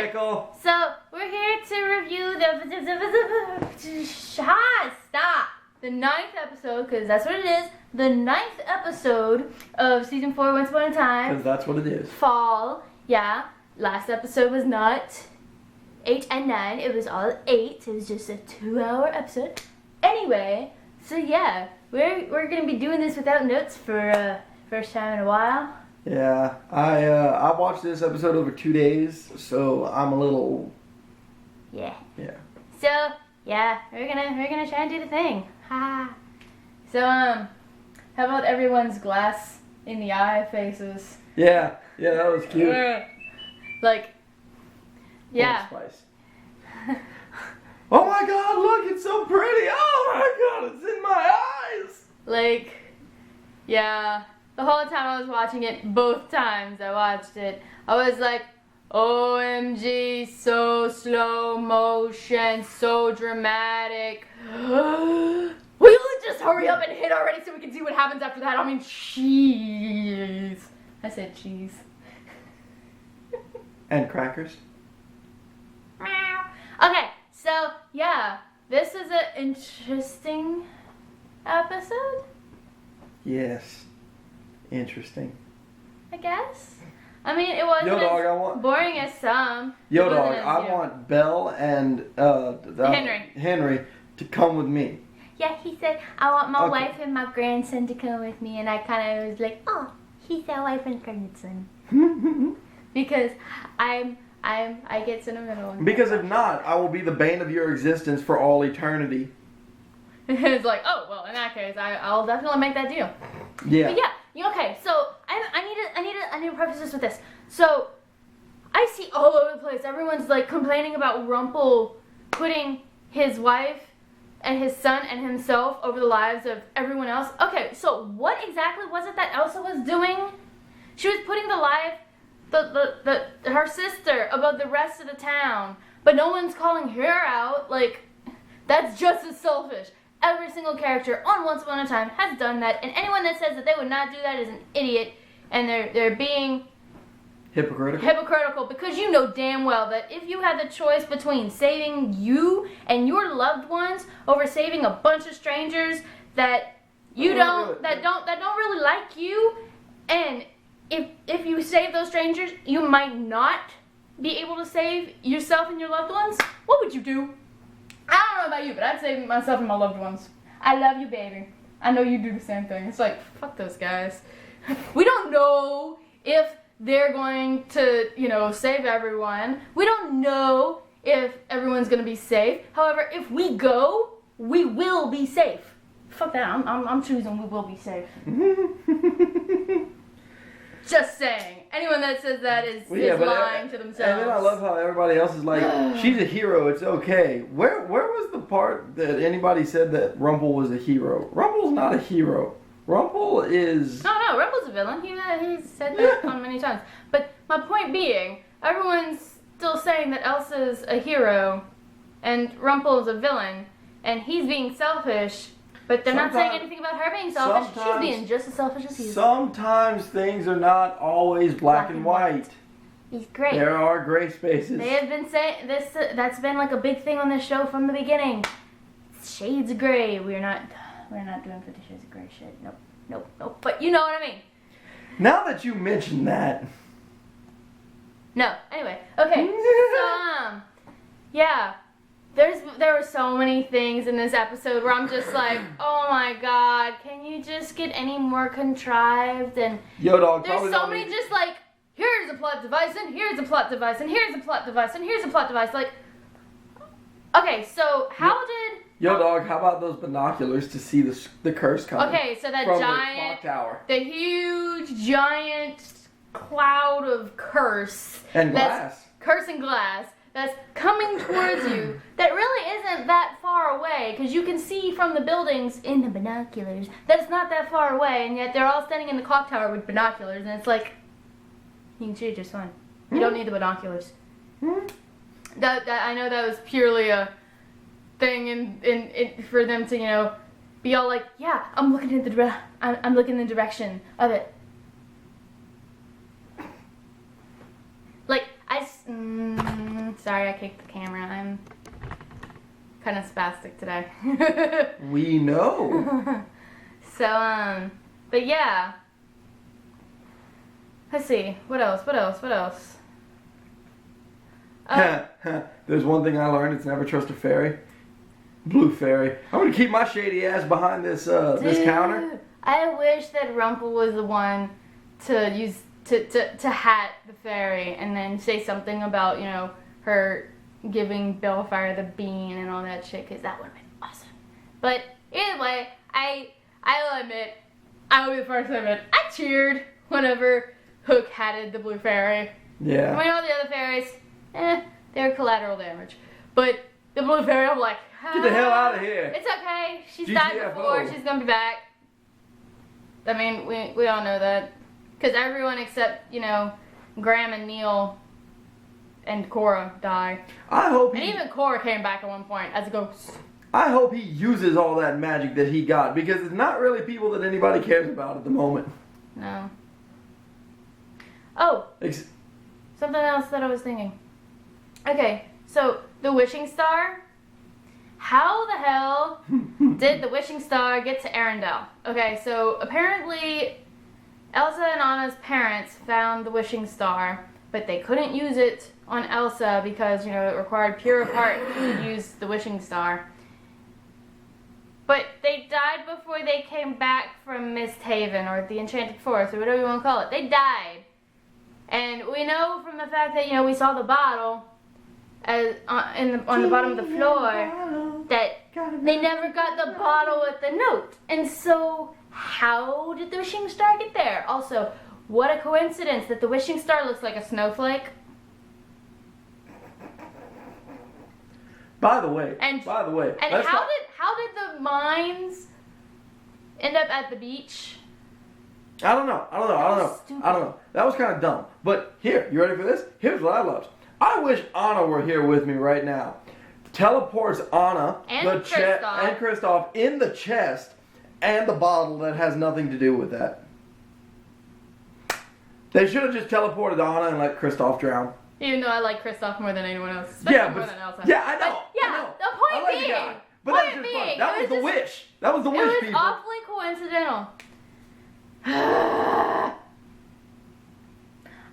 pickle. So we're here to review the 9th episode, because that's what it is. The 9th episode of season 4, Once Upon a Time. Because that's what it is. Fall. Yeah. Last episode was not 8 and 9. It was all 8. It was just a 2-hour episode. Anyway, so yeah, we're gonna be doing this without notes for first time in a while. Yeah, I watched this episode over 2 days, so I'm a little. Yeah. Yeah. So yeah, we're gonna try and do the thing. Ha. So how about everyone's glass in the eye faces? Yeah, that was cute. Like, yeah. Old Spice. Oh my God! Look, it's so pretty. Oh my God, it's in my eyes. Like, yeah. The whole time I was watching it, both times I watched it, I was like, OMG, so slow motion, so dramatic. Will you just hurry up and hit already so we can see what happens after that? I mean, cheese. I said cheese. And crackers. Okay, so yeah, this is an interesting episode. Yes. Interesting. I guess. I mean, it wasn't as boring as some. Yo, dog, I want Belle and Henry to come with me. Yeah, he said, I want my wife and my grandson to come with me, and I kind of was like, oh, he's our wife and grandson. Because I get sentimental. Because if not, I will be the bane of your existence for all eternity. It's like, oh, well, in that case, I'll definitely make that deal. Yeah. But yeah. Okay, so I need to preface this with this. So I see all over the place, everyone's like complaining about Rumple putting his wife and his son and himself over the lives of everyone else. Okay, so what exactly was it that Elsa was doing? She was putting her sister above the rest of the town, but no one's calling her out. Like, that's just as selfish. Every single character on Once Upon a Time has done that, and anyone that says that they would not do that is an idiot, and they're being hypocritical, because you know damn well that if you had the choice between saving you and your loved ones over saving a bunch of strangers that don't really like you, and if you save those strangers, you might not be able to save yourself and your loved ones, what would you do? I don't know about you, but I'd save myself and my loved ones. I love you, baby. I know you do the same thing. It's like, fuck those guys. We don't know if they're going to, save everyone. We don't know if everyone's going to be safe. However, if we go, we will be safe. Fuck that. I'm choosing we will be safe. Just saying. Anyone that says that is lying to themselves. And then I love how everybody else is like, she's a hero, it's okay. Where was the part that anybody said that Rumple was a hero? Rumple's not a hero. Rumple is... No, Rumple's a villain. He said that many times. But my point being, everyone's still saying that Elsa's a hero and Rumple's a villain, and he's being selfish. But they're not saying anything about her being selfish. She's being just as selfish as he is. Sometimes things are not always black and white. He's great. There are gray spaces. They have been saying this. That's been like a big thing on this show from the beginning. Shades of gray. We're not doing 50 Shades of Grey shit. Nope. But you know what I mean. Now that you mention that. No. Anyway. Okay. So yeah. There were so many things in this episode where I'm just like, oh my God, can you just get any more contrived? And there's so many just like, here's a plot device, and here's a plot device, and here's a plot device, and here's a plot device. Like, okay, so how did... Dog, how about those binoculars to see the curse coming? Okay, so that from giant... the clock tower. The huge, giant cloud of curse. And glass. Curse and glass. That's coming towards you, that really isn't that far away, because you can see from the buildings in the binoculars that it's not that far away, and yet they're all standing in the clock tower with binoculars, and it's like, you can see it just fine. You don't need the binoculars. That I know that was purely a thing in for them to, be all like, yeah, I'm looking in the direction of it. Like, Sorry I kicked the camera. I'm kind of spastic today. We know. So, but yeah. Let's see. What else? There's one thing I learned. It's never trust a fairy. Blue fairy. I'm going to keep my shady ass behind this this counter. I wish that Rumple was the one to use to hat the fairy and then say something about, you know, her giving Bellfire the bean and all that shit, because that would have been awesome. But either way, I'll admit, I will be the first to admit, I cheered whenever Hook hatted the blue fairy. Yeah. I mean, all the other fairies, they're collateral damage. But the blue fairy, I'm like, get the hell out of here. It's okay. She's GTFO. died before. She's gonna be back. I mean, we all know that. Because everyone except, you know, Graham and Neil and Cora die. I hope And even Cora came back at one point as a ghost. I hope he uses all that magic that he got, because it's not really people that anybody cares about at the moment. No. Oh, something else that I was thinking. Okay, so the wishing star. How the hell did the wishing star get to Arendelle? Okay, so apparently Elsa and Anna's parents found the wishing star, but they couldn't use it on Elsa because, you know, it required pure of heart to use the wishing star. But they died before they came back from Mist Haven, or the Enchanted Forest, or whatever you want to call it. They died. And we know from the fact that, you know, we saw the bottle on the bottom of the floor that they never got the bottle with the note. And so, how did the wishing star get there? Also, what a coincidence that the wishing star looks like a snowflake. By the way, and how did the mines end up at the beach? I don't know. That was kind of dumb. But here, you ready for this? Here's what I loved. I wish Anna were here with me right now. Teleports Anna and Kristoff in the chest and the bottle that has nothing to do with that. They should have just teleported Anna and let Kristoff drown. Even though I like Kristoff more than anyone else. Yeah, more than Elsa. Yeah, I know. But, yeah, I know. the point like being. The guy. But that was just fun. That was the wish. That was the wish, people. It was awfully coincidental.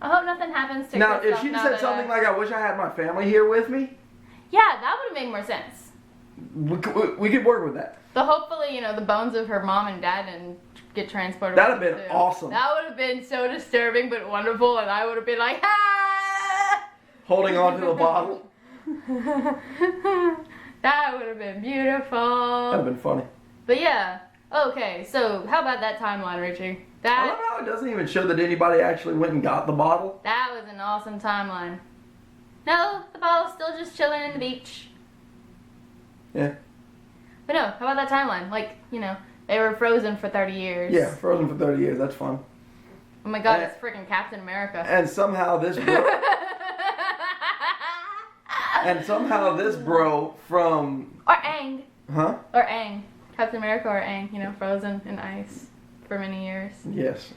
I hope nothing happens to Now, Kristoff. if she said something like, I wish I had my family here with me. Yeah, that would have made more sense. We could work with that. But hopefully, you know, the bones of her mom and dad didn't get transported. That would have been awesome. That would have been so disturbing but wonderful, and I would have been like, ah! Holding on to the bottle. That would have been beautiful. That would have been funny. But yeah. Okay, so how about that timeline, Richie? I love how it doesn't even show that anybody actually went and got the bottle. That was an awesome timeline. No, the bottle's still just chilling in the beach. Yeah. But no, how about that timeline? Like, you know, they were frozen for 30 years. Yeah, frozen for 30 years. That's fun. Oh my god, it's freaking Captain America. And somehow this bro from... Or Aang. Huh? Or Aang. Captain America or Aang, you know, frozen in ice for many years. Yes.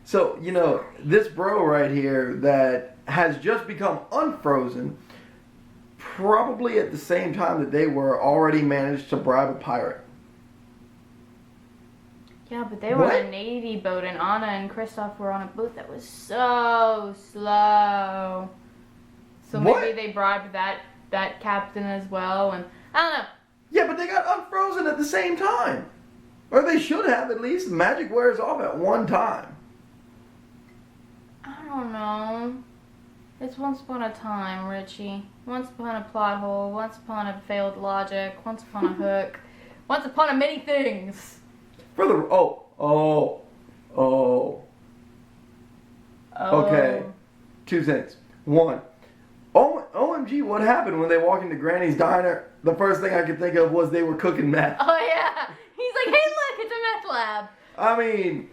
So, you know, this bro right here that has just become unfrozen, probably at the same time that they were, already managed to bribe a pirate. Yeah, but they were on a Navy boat, and Anna and Kristoff were on a boat that was so slow. So maybe they bribed that captain as well, and I don't know. Yeah, but they got unfrozen at the same time. Or they should have, at least. Magic wears off at one time. I don't know. It's once upon a time, Richie. Once upon a plot hole, once upon a failed logic, once upon a hook, once upon a many things. Okay. 2 things. 1. OMG, what happened when they walked into Granny's diner? The first thing I could think of was they were cooking meth. Oh yeah. He's like, hey look, it's a meth lab. I mean,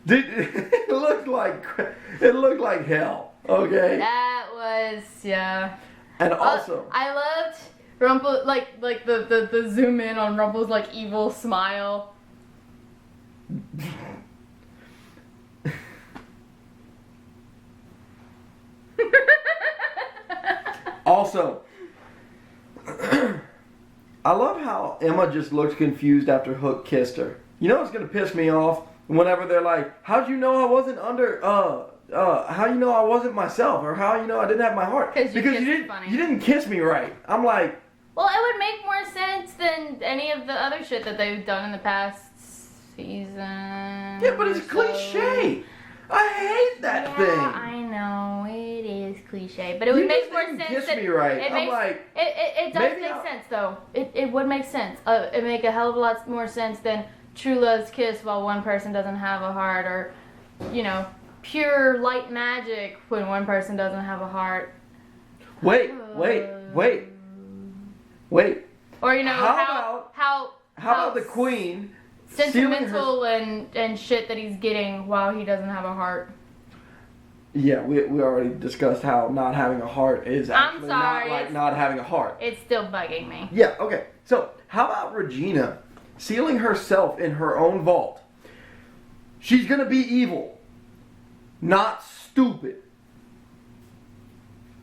it looked like hell. Okay. That was, yeah. And also, I loved Rumple, like the zoom in on Rumple's like evil smile. Also, I love how Emma just looked confused after Hook kissed her. You know what's gonna piss me off? Whenever they're like, how'd you know I wasn't how you know I wasn't myself, or how you know I didn't have my heart? Because you didn't kiss me right. I'm like, well, it would make more sense than any of the other shit that they've done in the past season. Yeah, but it's cliche. I hate that thing. I know it is cliche, but it would make more sense. Kiss me right. It does make sense though. It would make sense. It would make a hell of a lot more sense than true love's kiss while one person doesn't have a heart, or pure light magic when one person doesn't have a heart. Wait. Or how about the Queen sentimental and shit that he's getting while he doesn't have a heart. Yeah, we already discussed how not having a heart is actually not like not having a heart. It's still bugging me. Yeah, okay. So, how about Regina sealing herself in her own vault? She's gonna be evil, not stupid.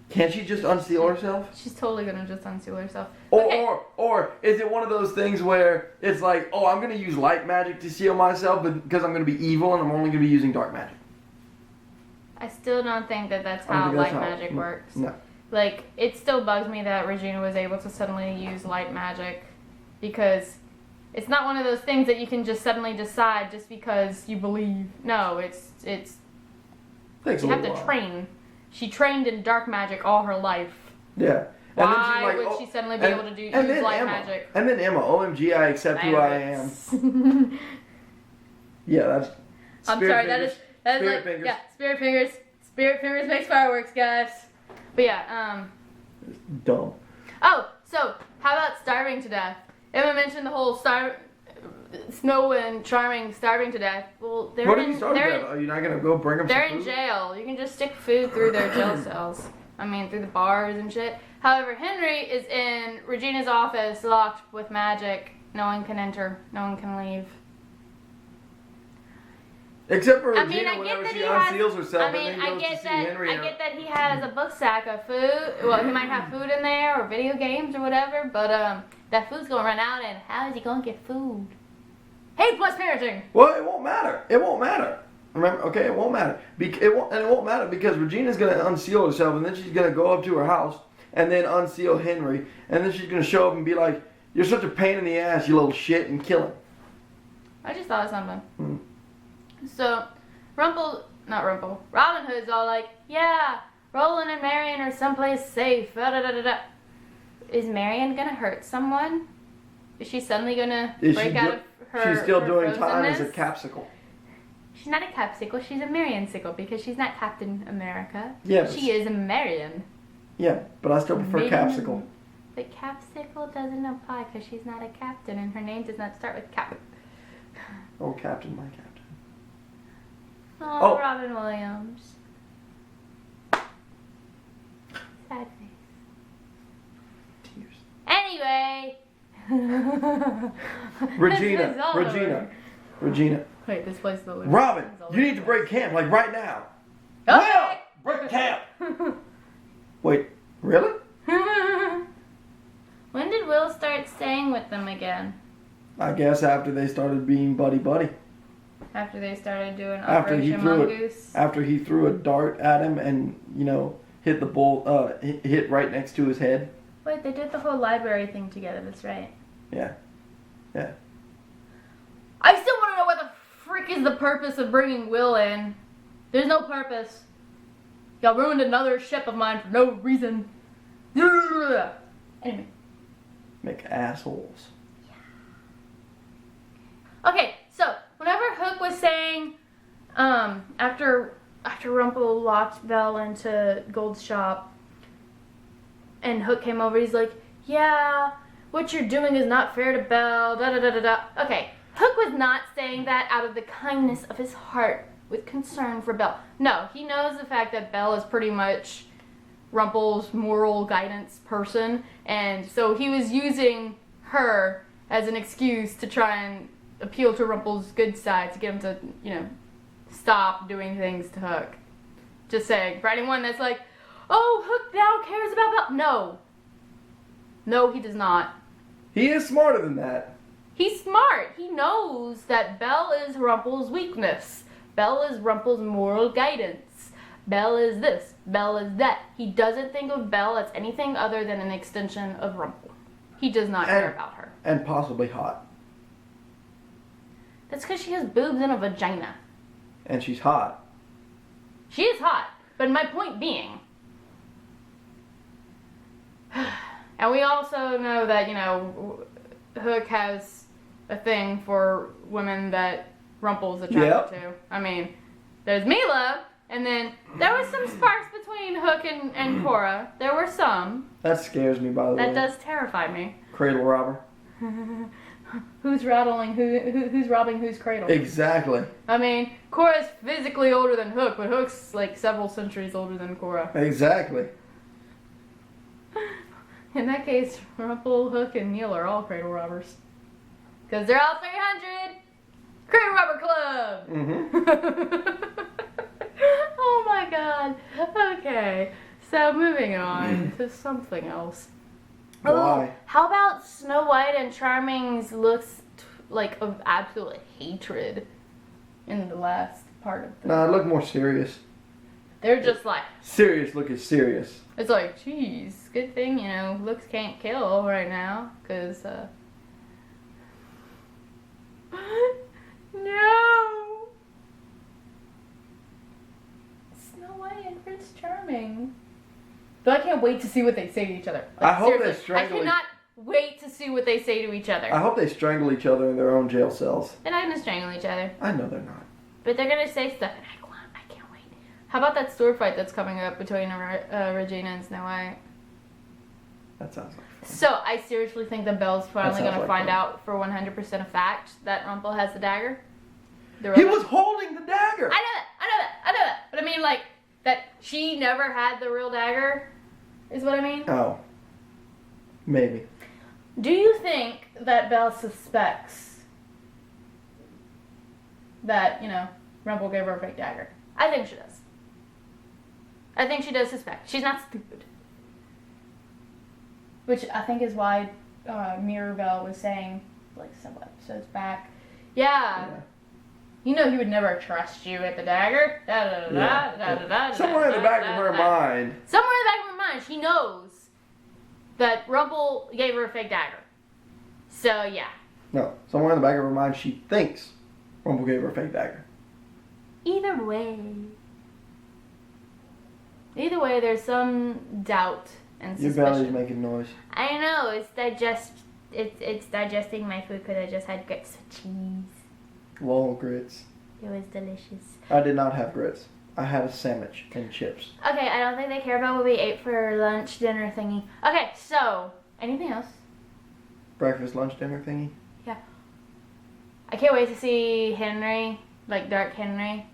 Can't she just unseal herself? She's totally gonna just unseal herself. Or is it one of those things where it's like, oh, I'm gonna use light magic to seal myself, but because I'm gonna be evil and I'm only gonna be using dark magic? I still don't think that's how light magic works. No. Like, it still bugs me that Regina was able to suddenly use light magic, because it's not one of those things that you can just suddenly decide just because you believe. No, it's you have to train. She trained in dark magic all her life. Yeah. And why would she suddenly be able to use light magic? And then Emma, OMG, I accept who I am. Yeah, that's... I'm sorry, that is like... Fingers. Yeah, spirit fingers. Spirit fingers makes fireworks, guys. But yeah, It's dumb. Oh, so, how about starving to death? Emma mentioned the whole Snow and Charming starving to death. Well, What are you starving to death? Are you not going to go bring them some food? They're in jail. You can just stick food through their jail cells. I mean, through the bars and shit. However, Henry is in Regina's office, locked with magic. No one can enter. No one can leave. Except for Regina, whenever she unseals herself and then goes to see Henry. I get that he has a book sack of food. Well, he might have food in there, or video games, or whatever, but that food's going to run out, and how is he going to get food? Hey, plus parenting! Well, it won't matter. It won't matter. Remember, okay, it won't matter. It won't matter because Regina's going to unseal herself, and then she's going to go up to her house and then unseal Henry, and then she's going to show up and be like, "You're such a pain in the ass, you little shit," and kill him. I just thought of something. So, Robin Hood's all like, yeah, Roland and Marion are someplace safe, da-da-da-da-da. Is Marion going to hurt someone? Is she suddenly going to break out of her She's still doing frozenness? time as a capsicle. She's not a capsicle, she's a Marion-sicle, because she's not Captain America. Yeah, she is a Marion. Yeah, but I still prefer capsicle. But capsicle doesn't apply because she's not a captain and her name does not start with cap. Oh, Captain, my Captain. Oh, Robin Williams. Sad face. Tears. Anyway. Regina. Wait, this place is over. Robin, you need to break camp, like right now. Okay. Will, break camp. Wait, really? When did Will start staying with them again? I guess after they started being buddy-buddy. After they started doing Operation Mongoose? After he threw a dart at him and, hit the bull, hit right next to his head. Wait, they did the whole library thing together, that's right. Yeah. Yeah. I still want to know what the frick is the purpose of bringing Will in. There's no purpose. Y'all ruined another ship of mine for no reason. Anyway. Make assholes. Yeah. Okay, so whenever Hook was saying, after Rumple locked Belle into Gold's shop, and Hook came over, he's like, yeah, what you're doing is not fair to Belle, da-da-da-da-da. Okay, Hook was not saying that out of the kindness of his heart with concern for Belle. No, he knows the fact that Belle is pretty much Rumple's moral guidance person, and so he was using her as an excuse to try and appeal to Rumple's good side to get him to, stop doing things to Hook. Just saying, for anyone that's like, oh, Hook now cares about Belle. No. No, he does not. He is smarter than that. He's smart. He knows that Belle is Rumple's weakness. Belle is Rumple's moral guidance. Belle is this. Belle is that. He doesn't think of Belle as anything other than an extension of Rumple. He does not care about her. And possibly hot. That's because she has boobs and a vagina. And she's hot. She is hot. But my point being... And we also know that, you know, Hook has a thing for women that Rumple's attracted to. I mean, there's Mila, and then there was some sparks between Hook and Cora. There were some. That scares me, by the way. That does terrify me. Cradle robber. Who's robbing whose cradle? Exactly. I mean, Cora's physically older than Hook, but Hook's like several centuries older than Cora. Exactly. In that case, Rumple, Hook, and Neil are all cradle robbers. Because they're all 300! Cradle Robber Club! Mm-hmm. Oh my god. Okay. So moving on to something else. Why? Oh, how about Snow White and Charming's looks like of absolute hatred in the last part of the... Nah, it looked more serious. They're just like... Serious look is serious. It's like, geez, good thing, you know, looks can't kill right now, because, no! Snow White and Prince Charming. But I can't wait to see what they say to each other. Like, I hope seriously, they strangle I cannot wait to see what they say to each other. I hope they strangle each other in their own jail cells. They're not going to strangle each other. I know they're not. But they're going to say stuff, and I can't wait. How about that sword fight that's coming up between Regina and Snow White? That sounds like fun. So, I seriously think that Belle's finally going to like find fun. out for 100% a fact that Rumple has the dagger. He was holding the dagger! I know that. But I mean, like, that she never had the real dagger, is what I mean. Oh. Maybe. Do you think that Belle suspects that, you know, Rumple gave her a fake dagger? I think she does. I think she does suspect. She's not stupid. Which I think is why Mirabelle was saying, like, several episodes back, yeah. You know he would never trust you with the dagger. Somewhere in the back of her mind. Somewhere in the back of her mind, she knows that Rumple gave her a fake dagger. So, yeah. No, somewhere in the back of her mind, she thinks Rumple gave her a fake dagger. Either way, there's some doubt and suspicion. Your belly's making noise. I know, it's digesting my food because I just had grits with cheese. Lol, grits. It was delicious. I did not have grits. I had a sandwich and chips. Okay, I don't think they care about what we ate for lunch, dinner thingy. Okay, so, anything else? Breakfast, lunch, dinner thingy? Yeah. I can't wait to see Henry, like Dark Henry.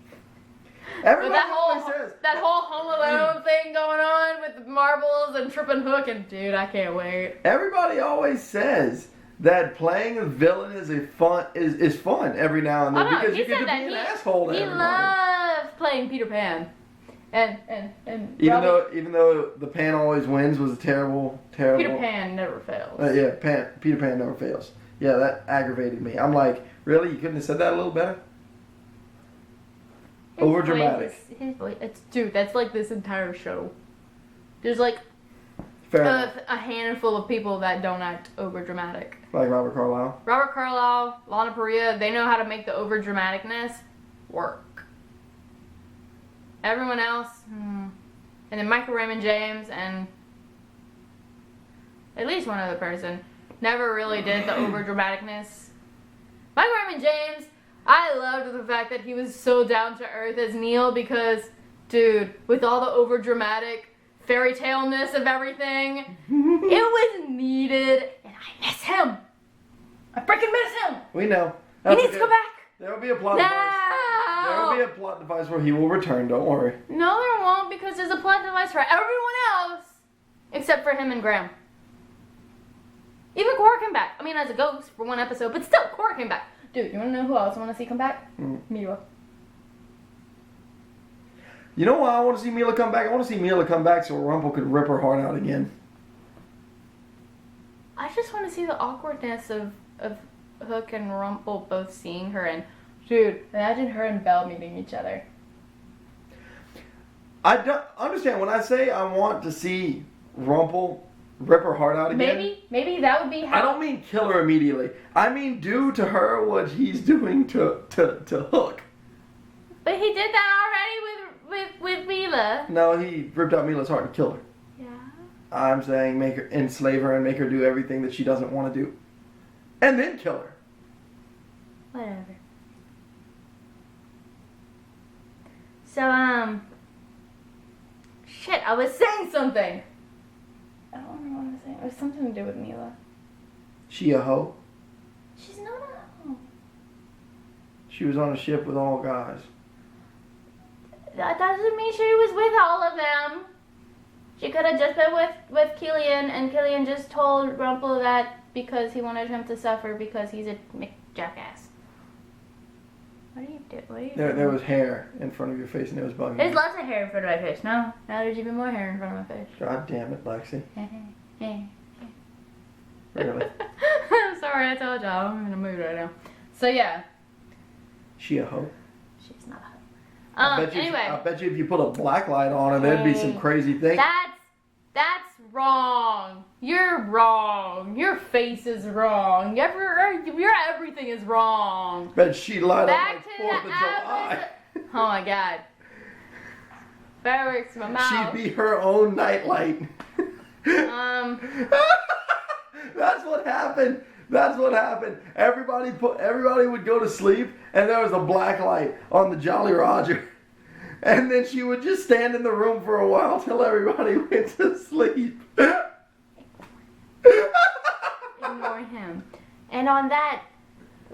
Everybody With always says. that whole Home Alone thing going on with the marbles and tripping Hook, and dude, I can't wait. Everybody always says that playing a villain is fun every now and then because you get to be an asshole to everybody. He loves playing Peter Pan, and even though the Pan always wins was a terrible. Peter Pan never fails. Peter Pan never fails. Yeah, that aggravated me. I'm like, really? You couldn't have said that a little better? Over dramatic. His voice, dude, that's like this entire show. There's like a handful of people that don't act over dramatic. Like Robert Carlyle. Robert Carlyle, Lana Parrilla, they know how to make the over dramaticness work. Everyone else, and then Michael Raymond James and at least one other person never really did the over dramaticness. Michael Raymond James, I loved the fact that he was so down to earth as Neil because, dude, with all the over dramatic fairy tale-ness of everything, it was needed, and I miss him. I freaking miss him. We know. He needs to come back. There will be a plot device. There will be a plot device where he will return. Don't worry. No, there won't, because there's a plot device for everyone else except for him and Graham. Even Cora came back. I mean, as a ghost for one episode, but still, Cora came back. Dude, you want to know who else I want to see come back? Mira. You know why I want to see Mila come back? I want to see Mila come back so Rumple could rip her heart out again. I just want to see the awkwardness of Hook and Rumple both seeing her. And dude, imagine her and Belle meeting each other. I don't understand when I say I want to see Rumple rip her heart out again. Maybe that would be how. I don't mean kill her immediately. I mean do to her what he's doing to Hook. But he did that already with Mila. No, he ripped out Mila's heart and killed her. Yeah. I'm saying make her enslave her and make her do everything that she doesn't want to do. And then kill her. Whatever. So, shit, I was saying something. I don't remember what I was saying. It was something to do with Mila. She a hoe? She's not a hoe. She was on a ship with all guys. That doesn't mean she was with all of them. She could have just been with Killian, and Killian just told Rumple that because he wanted him to suffer because he's a jackass. What are you doing? There was hair in front of your face and it was bugging There's me. lots of hair in front of my face. No, now there's even more hair in front of my face. God damn it, Lexi. Really? I'm sorry, I told y'all. I'm in a mood right now. So yeah. She a hoe? She's not a hoe. I bet you if you put a black light on her, there'd be some crazy things. That's wrong. You're wrong. Your face is wrong. Your everything is wrong. Bet she light Back up to like 4th the of July. Oh my god. Fireworks in my mouth. She'd be her own nightlight. That's what happened. That's what happened. Everybody would go to sleep, and there was a black light on the Jolly Roger. And then she would just stand in the room for a while till everybody went to sleep. Ignore him. And on that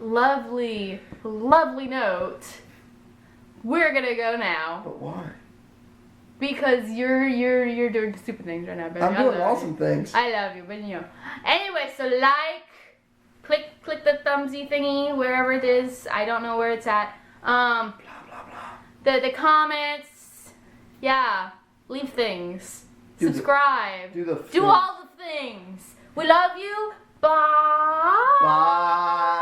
lovely, lovely note, we're gonna go now. But why? Because you're doing stupid things right now, baby. I'm doing awesome things. I love you, but you know. Anyway, so click the thumbsy thingy wherever it is. I don't know where it's at. Blah blah blah. The comments. Yeah. Leave things. Subscribe. Do all the things. We love you. Bye. Bye.